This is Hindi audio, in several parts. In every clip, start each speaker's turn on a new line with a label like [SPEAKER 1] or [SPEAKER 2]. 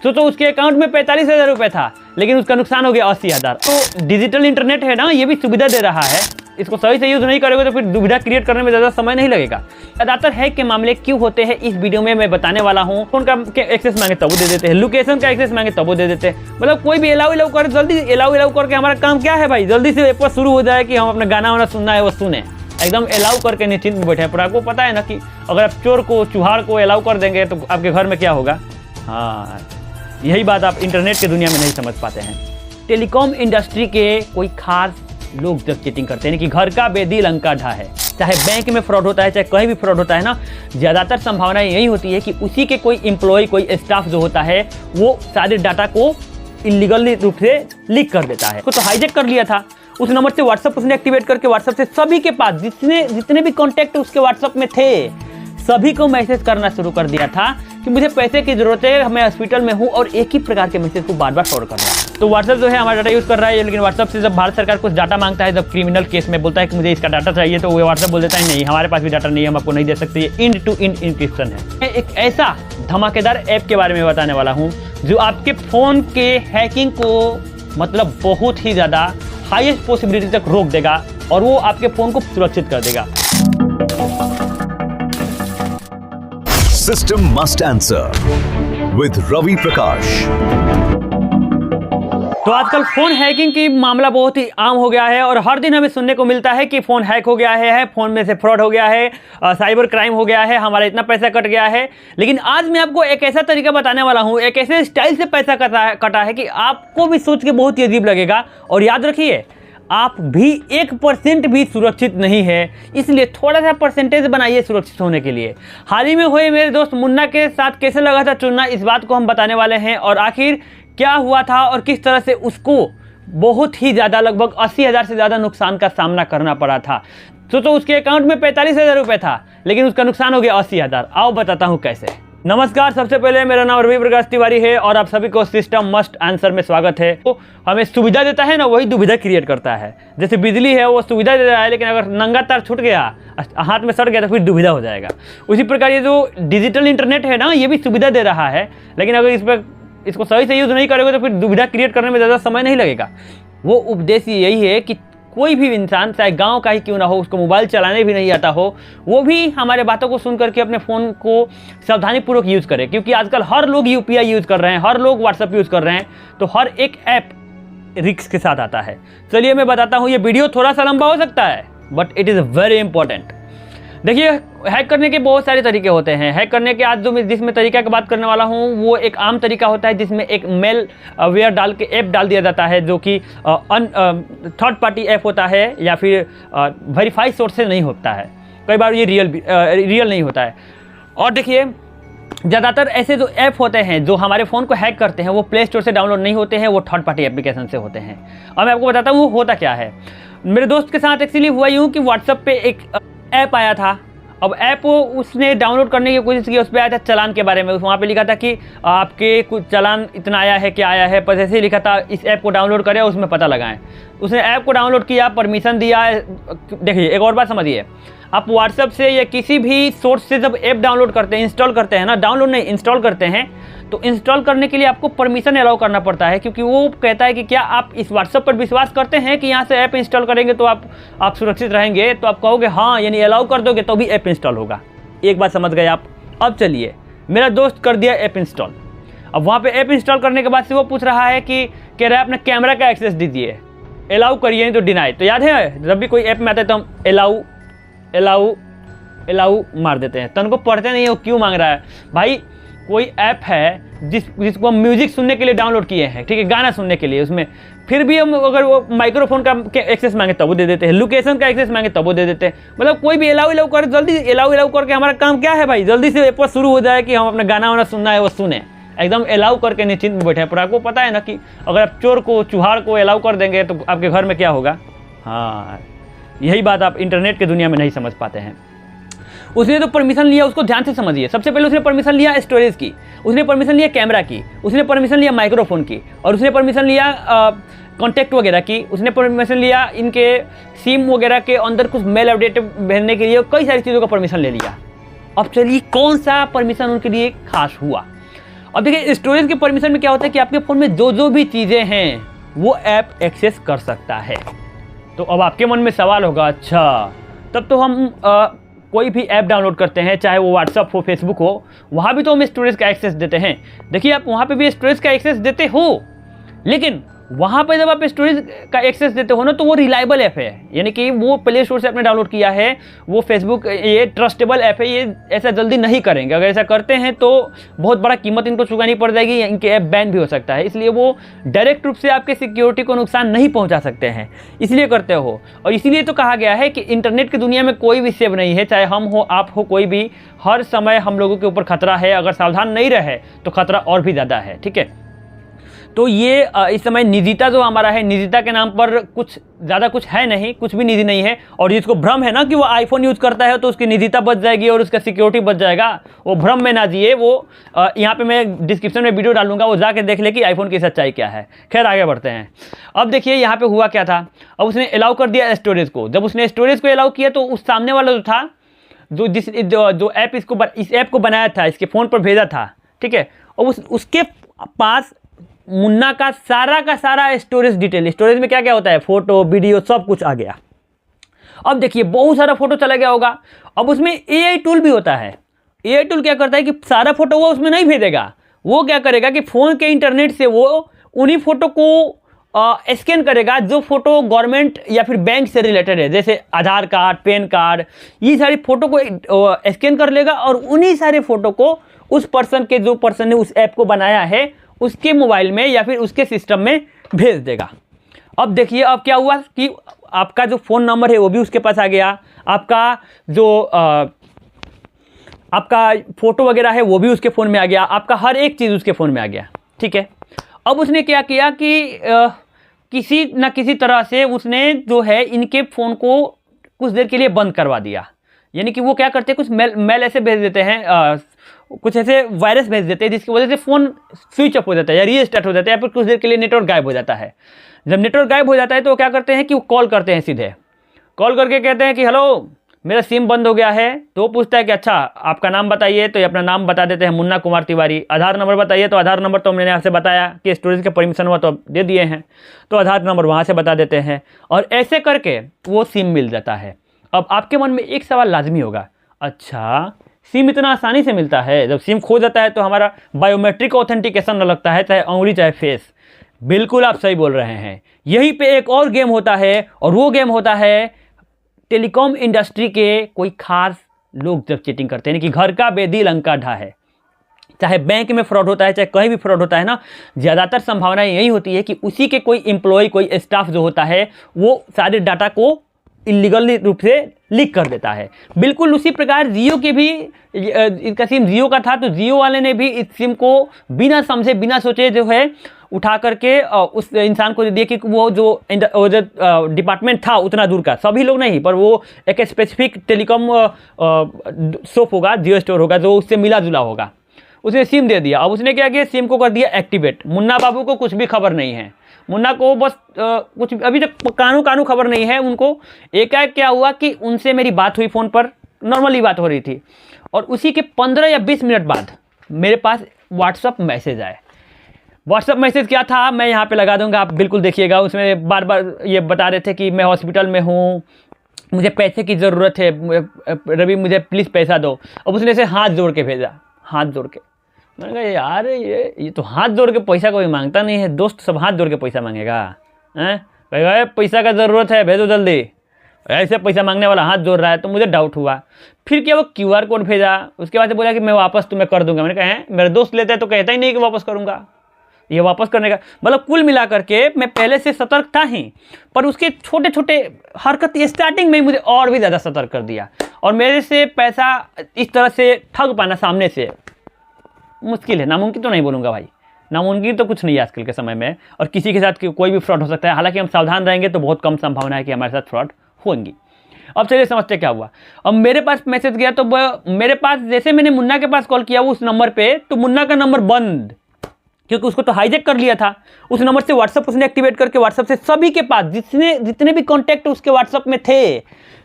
[SPEAKER 1] तो उसके अकाउंट में 45,000 रुपये था, लेकिन उसका नुकसान हो गया 80,000। तो डिजिटल इंटरनेट है ना, ये भी सुविधा दे रहा है। इसको सही से यूज़ नहीं करोगे तो फिर दुविधा क्रिएट करने में ज़्यादा समय नहीं लगेगा। ज़्यादातर हैक के मामले क्यों होते हैं इस वीडियो में मैं बताने वाला हूँ। फोन का एक्सेस मांगे तब वो दे देते हैं, लोकेशन का एक्सेस मांगे तब वो दे देते हैं। मतलब कोई भी अलाउ कर, जल्दी अलाउ करके हमारा काम क्या है भाई, जल्दी से एप शुरू हो जाए कि हम अपना गाना वाना सुनना है वो सुने, एकदम अलाउ करके निश्चिंत में बैठे। पर आपको पता है ना कि अगर आप चोर को चुहाड़ को अलाउ कर देंगे तो आपके घर में क्या होगा। हाँ, यही बात आप इंटरनेट की दुनिया में नहीं समझ पाते हैं। टेलीकॉम इंडस्ट्री के कोई खास लोग जब चीटिंग करते हैं कि घर का बेदी लंका ढा है, चाहे बैंक में फ्रॉड होता है चाहे कहीं भी फ्रॉड होता है ना, ज़्यादातर संभावना यही होती है कि उसी के कोई एम्प्लॉय कोई स्टाफ जो होता है वो सारे डाटा को इलीगल रूप से लीक कर देता है। तो हाईजैक कर लिया था उस नंबर से, व्हाट्सएप उसने एक्टिवेट करके व्हाट्सएप से सभी के पास जितने भी कॉन्टैक्ट उसके व्हाट्सएप में थे सभी को मैसेज करना शुरू कर दिया था कि मुझे पैसे की जरूरत है, मैं हॉस्पिटल में हूँ, और एक ही प्रकार के मैसेज को बार बार फॉरवर्ड कर रहा है। तो व्हाट्सएप जो है हमारा डाटा यूज़ कर रहा है, लेकिन व्हाट्सएप से जब भारत सरकार कुछ डाटा मांगता है, जब क्रिमिनल केस में बोलता है कि मुझे इसका डाटा चाहिए, तो वो व्हाट्सएप बोल देता है नहीं हमारे पास भी डाटा नहीं है, हम आपको नहीं दे सकते, ये इंड टू इंड इंक्रिप्शन है। मैं एक ऐसा धमाकेदार ऐप के बारे में बताने वाला हूँ जो आपके फ़ोन के हैकिंग को मतलब बहुत ही ज़्यादा हाईएस्ट पॉसिबिलिटी तक रोक देगा और वो आपके फ़ोन को सुरक्षित कर देगा।
[SPEAKER 2] System must answer with Ravi Prakash।
[SPEAKER 1] तो आजकल फोन हैकिंग की मामला बहुत ही आम हो गया है और हर दिन हमें सुनने को मिलता है कि फोन हैक हो गया है, फोन में से फ्रॉड हो गया है, साइबर क्राइम हो गया है, हमारा इतना पैसा कट गया है। लेकिन आज मैं आपको एक ऐसा तरीका बताने वाला हूं, एक ऐसे स्टाइल से पैसा कटा है कि आपको भी सोच के बहुत ही अजीब लगेगा। और याद रखिए, आप भी 1% भी सुरक्षित नहीं है, इसलिए थोड़ा सा परसेंटेज बनाइए सुरक्षित होने के लिए। हाल ही में हुए मेरे दोस्त मुन्ना के साथ कैसे लगा था चुनना, इस बात को हम बताने वाले हैं और आखिर क्या हुआ था और किस तरह से उसको बहुत ही ज़्यादा लगभग 80,000 से ज़्यादा नुकसान का सामना करना पड़ा था। तो उसके अकाउंट में 45,000 रुपये था, लेकिन उसका नुकसान हो गया 80,000। आओ बताता हूँ कैसे। नमस्कार, सबसे पहले मेरा नाम रवि प्रकाश तिवारी है और आप सभी को सिस्टम मस्ट आंसर में स्वागत है। तो हमें सुविधा देता है ना, वही दुविधा क्रिएट करता है। जैसे बिजली है वो सुविधा दे रहा है, लेकिन अगर नंगा तार छूट गया, हाथ में सड़ गया तो फिर दुविधा हो जाएगा। उसी प्रकार ये जो डिजिटल इंटरनेट है ना, ये भी सुविधा दे रहा है, लेकिन अगर इसको सही से यूज़ नहीं करोगे तो फिर दुविधा क्रिएट करने में ज़्यादा समय नहीं लगेगा। वो उद्देश्य यही है कि कोई भी इंसान चाहे गांव का ही क्यों ना हो, उसको मोबाइल चलाने भी नहीं आता हो, वो भी हमारे बातों को सुन करके अपने फ़ोन को सावधानीपूर्वक यूज़ करे। क्योंकि आजकल हर लोग UPI यूज़ कर रहे हैं, हर लोग व्हाट्सएप यूज़ कर रहे हैं, तो हर एक ऐप रिस्क के साथ आता है। चलिए मैं बताता हूँ, ये वीडियो थोड़ा सा लंबा हो सकता है but it is very important. देखिए, हैक करने के बहुत सारे तरीके होते हैं। हैक करने के आज जिसमें तरीका की बात करने वाला हूँ वो एक आम तरीका होता है जिसमें एक मेल वेयर डाल के ऐप डाल दिया जाता है, जो कि थर्ड पार्टी ऐप होता है या फिर वेरीफाई सोर्स से नहीं होता है। कई बार ये रियल नहीं होता है। और देखिए, ज़्यादातर ऐसे जो ऐप होते हैं जो हमारे फ़ोन को हैक करते हैं वो प्ले स्टोर से डाउनलोड नहीं होते हैं, वो थर्ड पार्टी एप्लीकेशन से होते हैं। और मैं आपको बताता हूँ वो होता क्या है। मेरे दोस्त के साथ एक्चुअली हुआ यूँ कि व्हाट्सएप पे एक ऐप आया था। अब ऐप उसने डाउनलोड करने की कोशिश की, उस पर आया था चालान के बारे में। वहाँ पे लिखा था कि आपके कुछ चालान इतना आया है, क्या आया है, पर जैसे ही लिखा था इस ऐप को डाउनलोड करें उसमें पता लगाएं। उसने ऐप को डाउनलोड किया, परमिशन दिया। देखिए, एक और बात समझिए, आप व्हाट्सएप से या किसी भी सोर्स से जब ऐप डाउनलोड करते हैं, इंस्टॉल करते हैं ना, डाउनलोड नहीं इंस्टॉल करते हैं, तो इंस्टॉल करने के लिए आपको परमिशन अलाउ करना पड़ता है। क्योंकि वो कहता है कि क्या आप इस व्हाट्सएप पर विश्वास करते हैं कि यहाँ से ऐप इंस्टॉल करेंगे तो आप सुरक्षित रहेंगे। तो आप कहोगे हाँ, यानी अलाउ कर दोगे तो भी ऐप इंस्टॉल होगा। एक बात समझ गए आप। अब चलिए, मेरा दोस्त कर दिया ऐप इंस्टॉल। अब वहाँ पे ऐप इंस्टॉल करने के बाद से वो पूछ रहा है कि कह रहा है अपने कैमरा का एक्सेस दीजिए, अलाउ करिए नहीं तो डिनाई। तो याद है, जब भी कोई ऐप में आता है तो हम अलाउ मार देते हैं, तो उनको पढ़ते नहीं है वो क्यों मांग रहा है। भाई, कोई ऐप है जिसको हम म्यूजिक सुनने के लिए डाउनलोड किए हैं, ठीक है, गाना सुनने के लिए, उसमें फिर भी हम अगर वो माइक्रोफोन का एक्सेस मांगे तब वो दे देते हैं, लोकेशन का एक्सेस मांगे तब वो दे देते हैं। मतलब कोई भी अलाउ कर, जल्दी अलाउ करके हमारा काम क्या है भाई, जल्दी से ऐप शुरू हो जाए कि हम अपना गाना वाना सुनना है वो सुने, एकदम अलाउ करके निश्चिंत में बैठे। पर आपको पता है ना कि अगर आप चोर को चुहाड़ को अलाउ कर देंगे तो आपके घर में क्या होगा। हाँ, यही बात आप इंटरनेट की दुनिया में नहीं समझ पाते हैं। उसने तो परमिशन लिया, उसको ध्यान से समझिए। सबसे पहले उसने परमिशन लिया स्टोरेज की, उसने परमिशन लिया कैमरा की, उसने परमिशन लिया माइक्रोफोन की, और उसने परमिशन लिया कॉन्टैक्ट वगैरह की, उसने परमिशन लिया इनके सिम वगैरह के अंदर कुछ मेल अपडेट भेजने के लिए, कई सारी चीज़ों का परमिशन ले लिया। अब चलिए, कौन सा परमिशन उनके लिए खास हुआ। अब देखिए स्टोरेज के परमिशन में क्या होता है कि आपके फ़ोन में जो जो भी चीज़ें हैं वो ऐप एक्सेस कर सकता है। तो अब आपके मन में सवाल होगा, अच्छा तब तो हम कोई भी ऐप डाउनलोड करते हैं, चाहे वो व्हाट्सअप हो, फेसबुक हो, वहाँ भी तो हम स्टोरेज का एक्सेस देते हैं। देखिए आप वहाँ पे भी स्टोरेज का एक्सेस देते हो, लेकिन वहाँ पे जब आप स्टोरेज का एक्सेस देते हो ना तो वो रिलायबल ऐप है, यानी कि वो प्ले स्टोर से आपने डाउनलोड किया है, वो फेसबुक ये ट्रस्टेबल ऐप है, ये ऐसा जल्दी नहीं करेंगे। अगर ऐसा करते हैं तो बहुत बड़ा कीमत इनको चुकानी पड़ जाएगी, इनके ऐप बैन भी हो सकता है। इसलिए वो डायरेक्ट रूप से आपके सिक्योरिटी को नुकसान नहीं पहुँचा सकते हैं, इसलिए करते हो। और इसीलिए तो कहा गया है कि इंटरनेट की दुनिया में कोई भी सेफ नहीं है, चाहे हम हो, आप हो, कोई भी, हर समय हम लोगों के ऊपर खतरा है। अगर सावधान नहीं रहे तो खतरा और भी ज़्यादा है, ठीक है। तो ये इस समय निजिता जो हमारा है, निजिता के नाम पर कुछ ज़्यादा कुछ है नहीं, कुछ भी निजी नहीं है। और जिसको भ्रम है ना कि वो आईफोन यूज़ करता है तो उसकी निजिता बच जाएगी और उसका सिक्योरिटी बच जाएगा, वो भ्रम में ना जिए। वो यहाँ पे मैं डिस्क्रिप्शन में वीडियो डालूंगा, वो जाके देख ले कि आईफोन की सच्चाई क्या है। खैर आगे बढ़ते हैं। अब देखिए यहाँ पे हुआ क्या था, अब उसने अलाउ कर दिया स्टोरेज को। जब उसने स्टोरेज को अलाउ किया तो उस सामने वाला जो था, जो ऐप इस ऐप को बनाया था, इसके फ़ोन पर भेजा था, ठीक है, और उसके पास मुन्ना का सारा स्टोरेज डिटेल, स्टोरेज में क्या क्या होता है, फोटो, वीडियो, सब कुछ आ गया। अब देखिए बहुत सारा फोटो चला गया होगा। अब उसमें एआई टूल भी होता है। एआई टूल क्या करता है कि सारा फोटो वो उसमें नहीं भेजेगा, वो क्या करेगा कि फ़ोन के इंटरनेट से वो उन्हीं फोटो को स्कैन करेगा जो फोटो गवर्नमेंट या फिर बैंक से रिलेटेड है, जैसे आधार कार्ड, पैन कार्ड, ये सारी फोटो को स्कैन कर लेगा और उन्हीं सारे फोटो को उस पर्सन के, जो पर्सन ने उस ऐप को बनाया है, उसके मोबाइल में या फिर उसके सिस्टम में भेज देगा। अब देखिए अब क्या हुआ कि आपका जो फ़ोन नंबर है वो भी उसके पास आ गया, आपका जो आपका फ़ोटो वगैरह है वो भी उसके फ़ोन में आ गया, आपका हर एक चीज़ उसके फ़ोन में आ गया, ठीक है। अब उसने क्या किया कि किसी न किसी तरह से उसने जो है इनके फ़ोन को कुछ देर के लिए बंद करवा दिया। यानी कि वो क्या करते हैं, कुछ मेल ऐसे भेज देते हैं, कुछ ऐसे वायरस भेज देते हैं जिसकी वजह से फ़ोन स्विच ऑफ हो जाता है या रीस्टार्ट हो जाता है, या फिर कुछ देर के लिए नेटवर्क गायब हो जाता है। जब नेटवर्क गायब हो जाता है तो वो क्या करते हैं कि वो कॉल करते हैं, सीधे कॉल करके कहते हैं कि हेलो मेरा सिम बंद हो गया है। तो वो पूछता है कि अच्छा आपका नाम बताइए, तो ये अपना नाम बता देते हैं, मुन्ना कुमार तिवारी। आधार नंबर बताइए, तो आधार नंबर तो मैंने आपसे बताया कि स्टोरेज का परमिशन हुआ तो दे दिए हैं, तो आधार नंबर वहाँ से बता देते हैं और ऐसे करके वो सिम मिल जाता है। अब आपके मन में एक सवाल लाजमी होगा, अच्छा सिम इतना आसानी से मिलता है? जब सिम खो जाता है तो हमारा बायोमेट्रिक ऑथेंटिकेशन न लगता है, चाहे उंगली चाहे फेस। बिल्कुल आप सही बोल रहे हैं। यहीं पे एक और गेम होता है और वो गेम होता है टेलीकॉम इंडस्ट्री के कोई खास लोग जब चीटिंग करते हैं, यानी कि घर का बेदी लंका ढा है। चाहे बैंक में फ्रॉड होता है, चाहे कहीं भी फ्रॉड होता है ना, ज़्यादातर संभावना यही होती है कि उसी के कोई एम्प्लॉय, कोई स्टाफ जो होता है वो सारे डाटा को इलीगल रूप से लीक कर देता है। बिल्कुल उसी प्रकार जियो के भी, इसका सिम जियो का था तो जियो वाले ने भी इस सिम को बिना समझे बिना सोचे जो है उठा करके उस इंसान को दिया कि वो जो डिपार्टमेंट था उतना दूर का, सभी लोग नहीं पर वो एक स्पेसिफिक टेलीकॉम शॉप होगा, जियो स्टोर होगा जो उससे मिला जुला होगा, उसने सिम दे दिया। अब उसने क्या किया, सिम को कर दिया एक्टिवेट। मुन्ना बाबू को कुछ भी खबर नहीं है, मुन्ना को बस कुछ अभी तक कानू खबर नहीं है उनको। एकाएक क्या हुआ कि उनसे मेरी बात हुई, फ़ोन पर नॉर्मली बात हो रही थी, और उसी के 15 या 20 मिनट बाद मेरे पास व्हाट्सअप मैसेज आए। व्हाट्सअप मैसेज क्या था मैं यहाँ पे लगा दूंगा, आप बिल्कुल देखिएगा। उसमें बार बार ये बता रहे थे कि मैं हॉस्पिटल में हूँ, मुझे पैसे की ज़रूरत है, रवि मुझे प्लीज़ पैसा दो। अब उसने ऐसे हाथ जोड़ के भेजा, हाथ जोड़ के। मैंने कहा यार ये तो हाथ जोड़ के पैसा कोई मांगता नहीं है, दोस्त सब हाथ जोड़ के पैसा मांगेगा हैं? कहेगा पैसा का ज़रूरत है भेजो जल्दी, ऐसे पैसा मांगने वाला हाथ जोड़ रहा है। तो मुझे डाउट हुआ। फिर क्या वो QR कोड भेजा, उसके बाद से बोला कि मैं वापस तुम्हें कर दूंगा। मैंने कहा है मेरे दोस्त लेता है तो कहता ही नहीं कि वापस करूंगा, ये वापस करने का मतलब। कुल मिला करके मैं पहले से सतर्क था ही, पर उसके छोटे छोटे हरकत स्टार्टिंग में ही मुझे और भी ज़्यादा सतर्क कर दिया। और मेरे से पैसा इस तरह से ठग पाना सामने से मुश्किल है, नामुमकिन तो नहीं बोलूँगा भाई, नामुमकिन तो कुछ नहीं है आजकल के समय में। और किसी के साथ कोई भी फ्रॉड हो सकता है, हालांकि हम सावधान रहेंगे तो बहुत कम संभावना है कि हमारे साथ फ्रॉड होंगी। अब चलिए समझते क्या हुआ। अब मेरे पास मैसेज गया, तो मेरे पास जैसे मैंने मुन्ना के पास कॉल किया उस नंबर पे, तो मुन्ना का नंबर बंद, क्योंकि उसको तो हाईजैक कर लिया था। उस नंबर से व्हाट्सअप उसने एक्टिवेट करके व्हाट्सअप से सभी के पास जितने भी कॉन्टैक्ट उसके व्हाट्सअप में थे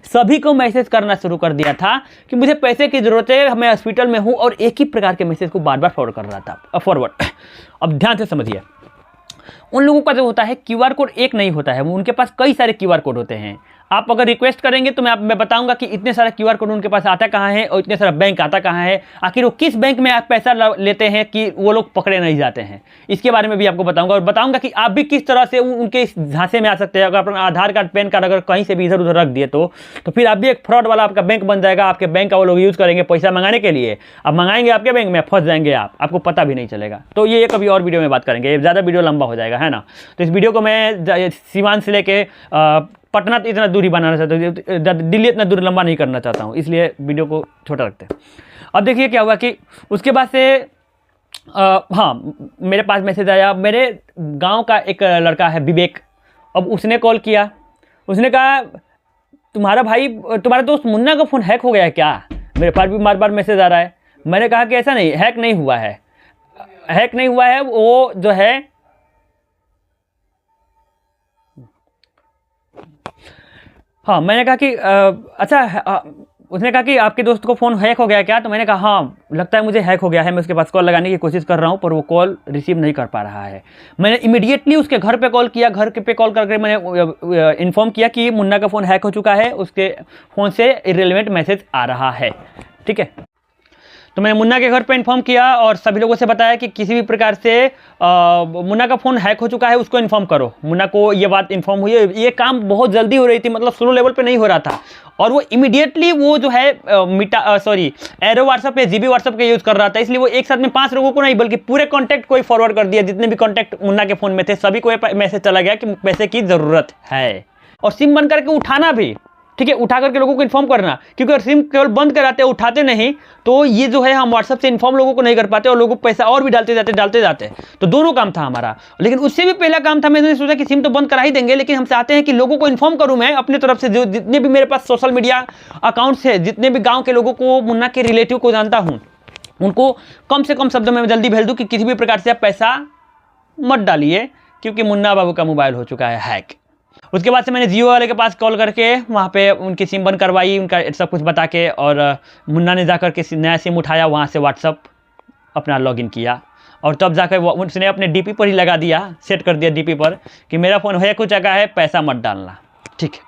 [SPEAKER 1] सभी को मैसेज करना शुरू कर दिया था कि मुझे पैसे की ज़रूरत है, मैं हॉस्पिटल में हूँ, और एक ही प्रकार के मैसेज को बार बार फॉरवर्ड कर रहा था फॉरवर्ड। अब ध्यान से समझिए, उन लोगों का जो होता है क्यूआर कोड एक नहीं होता है, उनके पास कई सारे क्यूआर कोड होते हैं। आप अगर रिक्वेस्ट करेंगे तो मैं बताऊंगा कि इतने सारा क्यूआर कोड उनके पास आता कहाँ है और इतने सारा बैंक आता कहाँ है, आखिर वो किस बैंक में आप पैसा लेते हैं कि वो लोग पकड़े नहीं जाते हैं, इसके बारे में भी आपको बताऊंगा। और बताऊंगा कि आप भी किस तरह से उनके इस झांसे में आ सकते हैं। अगर अपना आधार कार्ड पैन कार्ड अगर कहीं से भी इधर उधर रख दिए तो फिर आप भी एक फ्रॉड वाला आपका बैंक बन जाएगा। आपके बैंक का वो लोग यूज़ करेंगे पैसा मंगाने के लिए, अब मंगाएंगे आपके बैंक में, फंस जाएंगे आपको पता भी नहीं चलेगा। तो ये कभी और वीडियो में बात करेंगे, ये ज़्यादा वीडियो लंबा हो जाएगा, है ना। तो इस वीडियो को मैं सीवान से लेके पटना इतना दूरी बनाना चाहता हूँ, दिल्ली इतना दूर लंबा नहीं करना चाहता हूँ, इसलिए वीडियो को छोटा रखते हैं। अब देखिए क्या हुआ कि उसके बाद से हाँ मेरे पास मैसेज आया। मेरे गांव का एक लड़का है विवेक, अब उसने कॉल किया, उसने कहा तुम्हारा दोस्त मुन्ना का फ़ोन हैक हो गया है क्या? मेरे पास भी बार बार मैसेज आ रहा है। मैंने कहा कि ऐसा नहीं, हैक नहीं हुआ है, हैक नहीं हुआ है, वो जो है हाँ। मैंने कहा कि अच्छा, उसने कहा कि आपके दोस्त को फ़ोन हैक हो गया क्या? तो मैंने कहा हाँ लगता है मुझे हैक हो गया है, मैं उसके पास कॉल लगाने की कोशिश कर रहा हूँ पर वो कॉल रिसीव नहीं कर पा रहा है। मैंने इमीडिएटली उसके घर पे कॉल किया, घर पे कॉल करके मैंने इन्फॉर्म किया कि मुन्ना का फ़ोन हैक हो चुका है, उसके फ़ोन से इररिलेवेंट मैसेज आ रहा है, ठीक है। तो मैंने मुन्ना के घर पे इन्फॉर्म किया और सभी लोगों से बताया कि किसी भी प्रकार से मुन्ना का फ़ोन हैक हो चुका है, उसको इन्फॉर्म करो। मुन्ना को ये बात इन्फॉर्म हुई है, ये काम बहुत जल्दी हो रही थी, मतलब स्लो लेवल पे नहीं हो रहा था। और वो इमीडिएटली वो जो है एरो व्हाट्सअप या जीबी व्हाट्सअप का यूज़ कर रहा था, इसलिए वो एक साथ में 5 लोगों को नहीं बल्कि पूरे कॉन्टैक्ट को ही फॉरवर्ड कर दिया। जितने भी कॉन्टैक्ट मुन्ना के फ़ोन में थे सभी को मैसेज चला गया कि पैसे की ज़रूरत है, और सिम बंद करके उठाना भी, ठीक है, उठा करके लोगों को इन्फॉर्म करना, क्योंकि अगर सिम केवल बंद कराते उठाते नहीं तो ये जो है हम व्हाट्सएप से इन्फॉर्म लोगों को नहीं कर पाते और लोगों को पैसा और भी डालते जाते। तो दोनों काम था हमारा। लेकिन उससे भी पहला काम था, मैंने सोचा कि सिम तो बंद करा ही देंगे, लेकिन हम चाहते हैं कि लोगों को इन्फॉर्म करूं मैं अपनी तरफ से, जो जितने भी मेरे पास सोशल मीडिया अकाउंट्स है, जितने भी गाँव के लोगों को, मुन्ना के रिलेटिव को जानता हूँ, उनको कम से कम शब्दों में जल्दी भेज दूँ कि किसी भी प्रकार से आप पैसा मत डालिए, क्योंकि मुन्ना बाबू का मोबाइल हो चुका है हैक। उसके बाद से मैंने जियो वाले के पास कॉल करके वहाँ पे उनकी सिम बंद करवाई, उनका सब कुछ बता के, और मुन्ना ने जाकर के नया सिम उठाया, वहाँ से व्हाट्सअप अपना लॉगिन किया, और तब जाकर उसने अपने डीपी पर ही लगा दिया, सेट कर दिया डीपी पर कि मेरा फ़ोन हैक हो चुका है, पैसा मत डालना, ठीक है।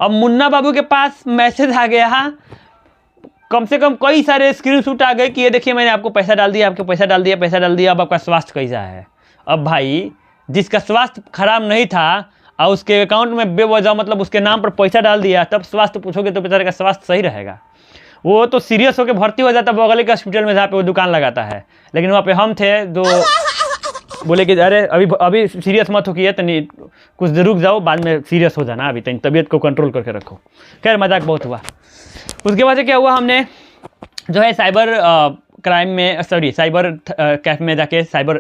[SPEAKER 1] अब मुन्ना बाबू के पास मैसेज आ गया, कम से कम कई सारे स्क्रीनशॉट आ गए कि ये देखिए मैंने आपको पैसा डाल दिया, आपको पैसा डाल दिया, अब आपका स्वास्थ्य कैसा है। अब भाई जिसका स्वास्थ्य खराब नहीं था और उसके अकाउंट में बेवजह मतलब उसके नाम पर पैसा डाल दिया, तब स्वास्थ्य पूछोगे तो बेचारे का स्वास्थ्य सही रहेगा। वो तो सीरियस होकर भर्ती हो जाता बगल के हॉस्पिटल में जहाँ पे वो दुकान लगाता है। लेकिन वहाँ पे हम थे जो बोले कि अरे अभी सीरियस मत हो, किया तनी कुछ देर रुक जाओ, बाद में सीरियस हो जाना, अभी तनी तबीयत को कंट्रोल करके रखो। खैर मजाक बहुत हुआ। उसके बाद क्या हुआ, हमने जो है साइबर कैफ में जाके साइबर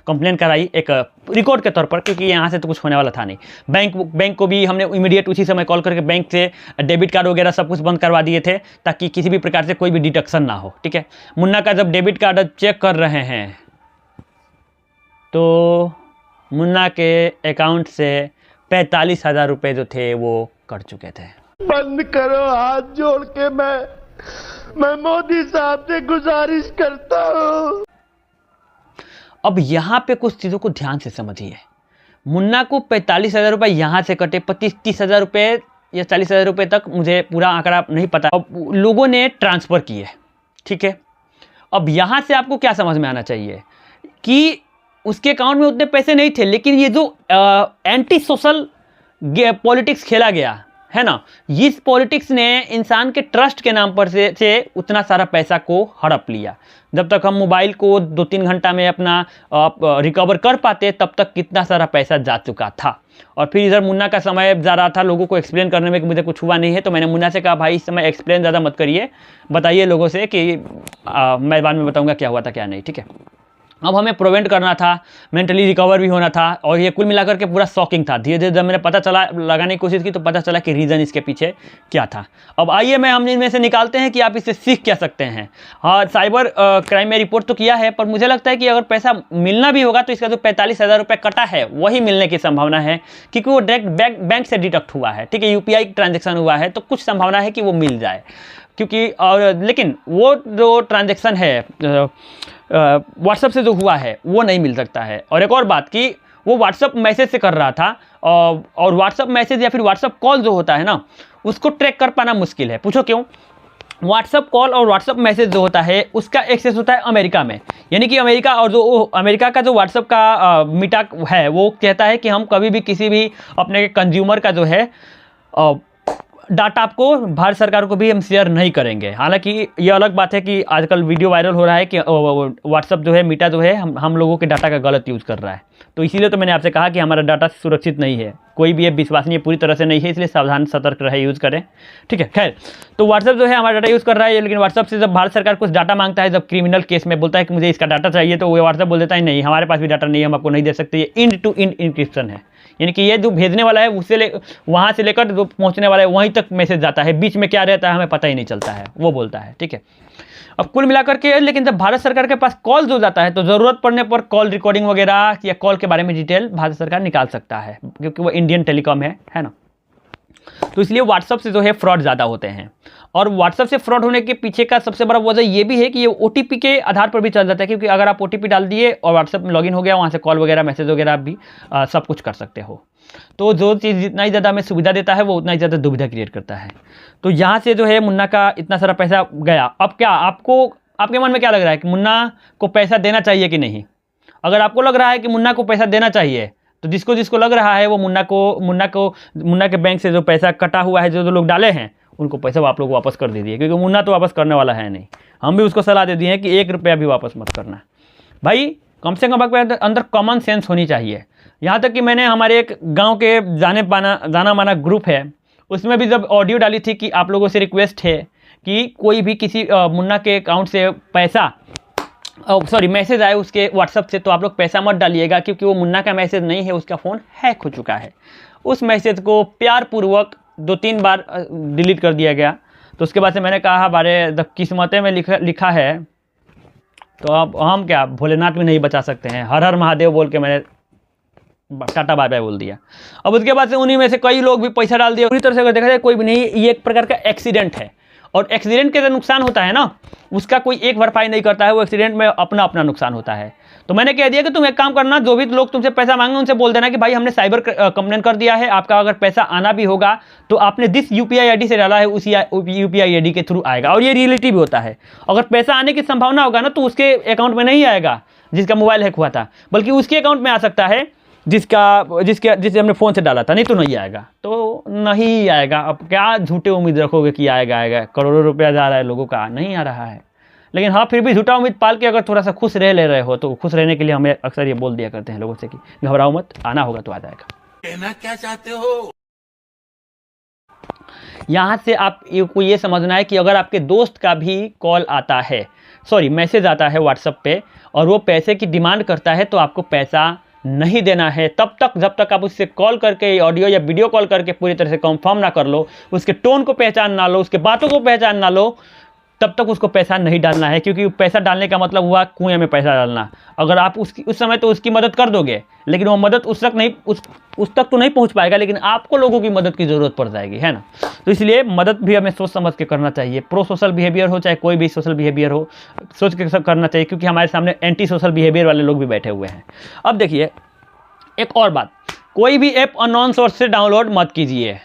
[SPEAKER 1] कंप्लेन कराई, एक रिकॉर्ड के तौर पर, क्योंकि यहाँ से तो कुछ होने वाला था नहीं। बैंक को भी हमने इमीडिएट उसी समय कॉल करके बैंक से डेबिट कार्ड वगैरह सब कुछ बंद करवा दिए थे, ताकि किसी भी प्रकार से कोई भी डिडक्शन ना हो, ठीक है। मुन्ना का जब डेबिट कार्ड चेक कर रहे हैं तो मुन्ना के अकाउंट से 45,000 रुपये जो थे वो कट चुके थे।
[SPEAKER 3] बंद करो, हाथ जोड़ के मैं मोदी साहब से गुजारिश करता हूं।
[SPEAKER 1] अब यहां पे कुछ चीजों को ध्यान से समझिए। मुन्ना को 45,000 रुपये यहां से कटे, 25-30,000 रुपये या 40,000 रुपये तक, मुझे पूरा आंकड़ा नहीं पता, अब लोगों ने ट्रांसफर किए, ठीक है। अब यहां से आपको क्या समझ में आना चाहिए कि उसके अकाउंट में उतने पैसे नहीं थे, लेकिन ये जो एंटी सोशल पॉलिटिक्स खेला गया है ना, इस पॉलिटिक्स ने इंसान के ट्रस्ट के नाम पर से उतना सारा पैसा को हड़प लिया। जब तक हम मोबाइल को 2-3 घंटा में अपना रिकवर कर पाते, तब तक कितना सारा पैसा जा चुका था। और फिर इधर मुन्ना का समय जा रहा था लोगों को एक्सप्लेन करने में कि मुझे कुछ हुआ नहीं है। तो मैंने मुन्ना से कहा भाई इस समय एक्सप्लेन ज़्यादा मत करिए, बताइए लोगों से कि मैं बाद में बताऊँगा क्या हुआ था क्या नहीं, ठीक है। अब हमें प्रिवेंट करना था, मेंटली रिकवर भी होना था, और ये कुल मिलाकर के पूरा शॉकिंग था। धीरे धीरे जब मैंने पता चला, लगाने की कोशिश की, तो पता चला कि रीज़न इसके पीछे क्या था। अब आइए हम इनमें से निकालते हैं कि आप इससे सीख क्या सकते हैं। हाँ, साइबर क्राइम में रिपोर्ट तो किया है, पर मुझे लगता है कि अगर पैसा मिलना भी होगा तो इसका जो 45,000 रुपये कटा है वही मिलने की संभावना है, क्योंकि वो डायरेक्ट बैंक से डिडक्ट हुआ है, ठीक है, UPI ट्रांजेक्शन हुआ है, तो कुछ संभावना है कि वो मिल जाए। क्योंकि लेकिन वो जो ट्रांजेक्शन है व्हाट्सएप से जो हुआ है वो नहीं मिल सकता है। और एक और बात कि वो व्हाट्सएप मैसेज से कर रहा था, और व्हाट्सएप मैसेज या फिर व्हाट्सएप कॉल जो होता है ना, उसको ट्रैक कर पाना मुश्किल है। पूछो क्यों? व्हाट्सएप कॉल और व्हाट्सएप मैसेज जो होता है उसका एक्सेस होता है अमेरिका में, यानी कि अमेरिका, और जो अमेरिका का जो व्हाट्सएप का मीटा है वो कहता है कि हम कभी भी किसी भी अपने कंज्यूमर का जो है डाटा आपको, भारत सरकार को भी हम शेयर नहीं करेंगे। हालांकि ये अलग बात है कि आजकल वीडियो वायरल हो रहा है कि व्हाट्सएप जो है, मीटा जो है, हम लोगों के डाटा का गलत यूज़ कर रहा है। तो इसीलिए तो मैंने आपसे कहा कि हमारा डाटा सुरक्षित नहीं है, कोई भी ये विश्वसनीय पूरी तरह से नहीं है, इसलिए सावधान सतर्क रहे, यूज़ करें, ठीक है। खैर, तो व्हाट्सएप जो है हमारा डाटा यूज़ कर रहा है, लेकिन व्हाट्सएप से जब भारत सरकार कुछ डाटा मांगता है, जब क्रिमिनल केस में बोलता है कि मुझे इसका डाटा चाहिए, तो वो व्हाट्सएप बोल देता है नहीं, हमारे पास भी डाटा नहीं है, हम आपको नहीं दे सकते। ये इंड टू इंड इंक्रिप्शन है, यानी कि ये जो भेजने वाला है उससे वहाँ से लेकर जो पहुँचने वाला है वहीं तक मैसेज जाता है, बीच में क्या रहता है हमें पता ही नहीं चलता है, वो बोलता है, ठीक है। अब कुल मिलाकर के, लेकिन जब भारत सरकार के पास कॉल जो जाता है तो ज़रूरत पड़ने पर कॉल रिकॉर्डिंग वगैरह या कॉल के बारे में डिटेल भारत सरकार निकाल सकता है, क्योंकि वो इंडियन टेलीकॉम है ना। तो इसलिए व्हाट्सएप से जो है फ्रॉड ज़्यादा होते हैं, और व्हाट्सएप से फ्रॉड होने के पीछे का सबसे बड़ा वजह ये भी है कि ये OTP के आधार पर भी चल जाता है, क्योंकि अगर आप OTP डाल दिए और व्हाट्सएप में लॉगिन हो गया, वहाँ से कॉल वगैरह, मैसेज वगैरह भी सब कुछ कर सकते हो। तो जो चीज़ जितना ही ज़्यादा हमें सुविधा देता है वो उतना ही ज़्यादा दुविधा क्रिएट करता है। तो यहाँ से जो है मुन्ना का इतना सारा पैसा गया। अब क्या आपके मन में क्या लग रहा है कि मुन्ना को पैसा देना चाहिए कि नहीं? अगर आपको लग रहा है कि मुन्ना को पैसा देना चाहिए, तो जिसको जिसको लग रहा है वो मुन्ना के बैंक से जो पैसा कटा हुआ है, जो लोग डाले हैं, उनको पैसा आप लोग वापस कर दीजिए, क्योंकि मुन्ना तो वापस करने वाला है नहीं। हम भी उसको सलाह दे दिए हैं कि 1 रुपया भी वापस मत करना भाई। कम से कम आपके अंदर कॉमन सेंस होनी चाहिए। यहाँ तक कि मैंने हमारे एक गांव के जाना माना ग्रुप है, उसमें भी जब ऑडियो डाली थी कि आप लोगों से रिक्वेस्ट है कि कोई भी किसी मुन्ना के अकाउंट से पैसा मैसेज आए उसके व्हाट्सएप से, तो आप लोग पैसा मत डालिएगा, क्योंकि वो मुन्ना का मैसेज नहीं है, उसका फ़ोन हैक हो चुका है। उस मैसेज को प्यारपूर्वक 2-3 बार डिलीट कर दिया गया। तो उसके बाद से मैंने कहा बारे जब किस्मतें में लिखा है तो अब हम क्या भोलेनाथ भी नहीं बचा सकते हैं। हर हर महादेव बोल के मैंने टाटा बाय बाय बोल दिया। अब उसके बाद से उन्हीं में से कई लोग भी पैसा डाल दिया। पूरी तरह से अगर देखा जाए कोई भी नहीं, ये एक प्रकार का एक्सीडेंट है, और एक्सीडेंट के जो नुकसान होता है ना, उसका कोई एक भरपाई नहीं करता है, वो एक्सीडेंट में अपना अपना नुकसान होता है। तो मैंने कह दिया कि तुम एक काम करना, जो भी लोग तुमसे पैसा मांगे उनसे बोल देना कि भाई हमने साइबर कंप्लेन कर दिया है, आपका अगर पैसा आना भी होगा तो आपने जिस UPI ID से डाला है उसी UPI ID के थ्रू आएगा। और ये रियलिटी भी होता है, अगर पैसा आने की संभावना होगा ना तो उसके अकाउंट में नहीं आएगा जिसका मोबाइल हैक हुआ था, बल्कि उसके अकाउंट में आ सकता है जिसे हमने फ़ोन से डाला था, नहीं तो नहीं आएगा। तो नहीं आएगा। अब क्या झूठे उम्मीद रखोगे कि आएगा, करोड़ों रुपया जा रहा है लोगों का, नहीं आ रहा है। लेकिन हाँ, फिर भी झूठा उम्मीद पाल के अगर थोड़ा सा खुश ले रहे हो, तो खुश रहने के लिए हमें अक्सर ये बोल दिया करते हैं लोगों से कि घबराओ मत, आना होगा तो आ जाएगा।
[SPEAKER 3] कहना क्या चाहते हो?
[SPEAKER 1] यहाँ से आपको ये समझना है कि अगर आपके दोस्त का भी कॉल आता है, मैसेज आता है व्हाट्सएप पे, और वो पैसे की डिमांड करता है, तो आपको पैसा नहीं देना है तब तक जब तक आप उससे कॉल करके, ऑडियो या वीडियो कॉल करके पूरी तरह से कंफर्म ना कर लो, उसके टोन को पहचान ना लो, उसके बातों को पहचान ना लो, तब तक उसको पैसा नहीं डालना है। क्योंकि पैसा डालने का मतलब हुआ कुएं में पैसा डालना। अगर आप उस समय तो उसकी मदद कर दोगे, लेकिन वो मदद उस तक तो नहीं पहुंच पाएगा, लेकिन आपको लोगों की मदद की ज़रूरत पड़ जाएगी, है ना। तो इसलिए मदद भी हमें सोच समझ के करना चाहिए। प्रो सोशल बिहेवियर हो चाहे कोई भी सोशल बिहेवियर हो, सोच के करना चाहिए, क्योंकि हमारे सामने एंटी सोशल बिहेवियर वाले लोग भी बैठे हुए हैं। अब देखिए एक और बात, कोई भी ऐप अननोन सोर्स से डाउनलोड मत कीजिए।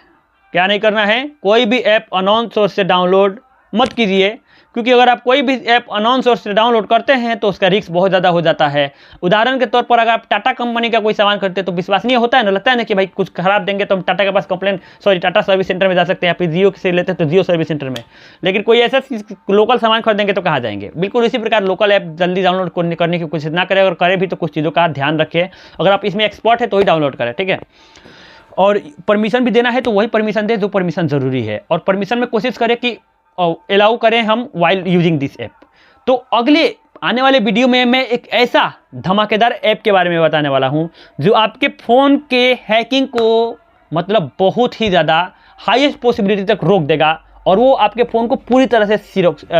[SPEAKER 1] क्या नहीं करना है? कोई भी ऐप अननोन सोर्स से डाउनलोड मत कीजिए, क्योंकि अगर आप कोई भी ऐप अननोन सोर्स से डाउनलोड करते हैं तो उसका रिस्क बहुत ज़्यादा हो जाता है। उदाहरण के तौर पर अगर आप टाटा कंपनी का कोई सामान खरीदते हैं तो विश्वसनीय होता है ना, लगता है ना कि भाई कुछ खराब देंगे तो हम टाटा के पास टाटा सर्विस सेंटर में जा सकते हैं, या फिर जियो से लेते हैं तो जियो सर्विस सेंटर में। लेकिन कोई ऐसा लोकल सामान खरीदेंगे तो कहाँ जाएंगे? बिल्कुल इसी प्रकार लोकल ऐप जल्दी डाउनलोड करने की कोशिश ना करें, अगर करें भी तो कुछ चीज़ों का ध्यान रखें। अगर आप इसमें एक्सपर्ट है तो ही डाउनलोड करें, ठीक है। और परमिशन भी देना है तो वही परमिशन दें जो परमिशन ज़रूरी है, और परमिशन में कोशिश करें कि अलाउ करें हम वाइल यूजिंग दिस ऐप। तो अगले आने वाले वीडियो में मैं एक ऐसा धमाकेदार ऐप के बारे में बताने वाला हूं जो आपके फ़ोन के हैकिंग को मतलब बहुत ही ज़्यादा हाईएस्ट पॉसिबिलिटी तक रोक देगा और वो आपके फ़ोन को पूरी तरह से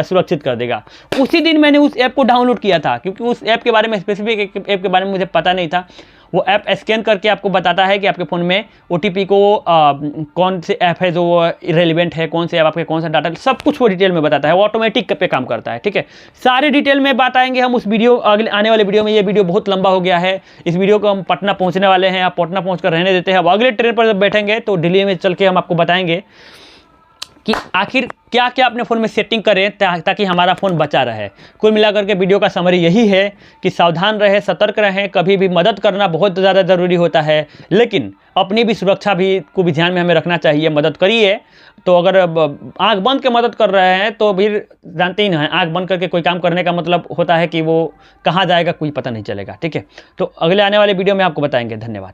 [SPEAKER 1] सुरक्षित कर देगा। उसी दिन मैंने उस ऐप को डाउनलोड किया था क्योंकि उस ऐप के बारे में, स्पेसिफिक ऐप के बारे में मुझे पता नहीं था। वो ऐप स्कैन करके आपको बताता है कि आपके फ़ोन में OTP को कौन से ऐप है जो इरेलीवेंट है, कौन से ऐप आपके कौन सा डाटा, सब कुछ वो डिटेल में बताता है। वो ऑटोमेटिक पे काम करता है, ठीक है। सारे डिटेल में बात आएंगे हम उस वीडियो, अगले आने वाले वीडियो में। ये वीडियो बहुत लंबा हो गया है, इस वीडियो को हम पटना पहुँचने वाले हैं। आप पटना पहुँच कर रहने देते हैं। अब अगले ट्रेन पर जब बैठेंगे तो दिल्ली में चल के हम आपको बताएंगे कि आखिर क्या क्या अपने फ़ोन में सेटिंग करें ताकि हमारा फ़ोन बचा रहे। कुल मिलाकर के वीडियो का समरी यही है कि सावधान रहें, सतर्क रहें। कभी भी मदद करना बहुत ज़्यादा ज़रूरी होता है, लेकिन अपनी भी सुरक्षा को भी ध्यान में हमें रखना चाहिए। मदद करिए तो अगर आंख बंद के मदद कर रहे हैं तो फिर जानते ही ना है, आंख बंद करके कोई काम करने का मतलब होता है कि वो कहाँ जाएगा कोई पता नहीं चलेगा, ठीक है। तो अगले आने वाले वीडियो में आपको बताएंगे। धन्यवाद।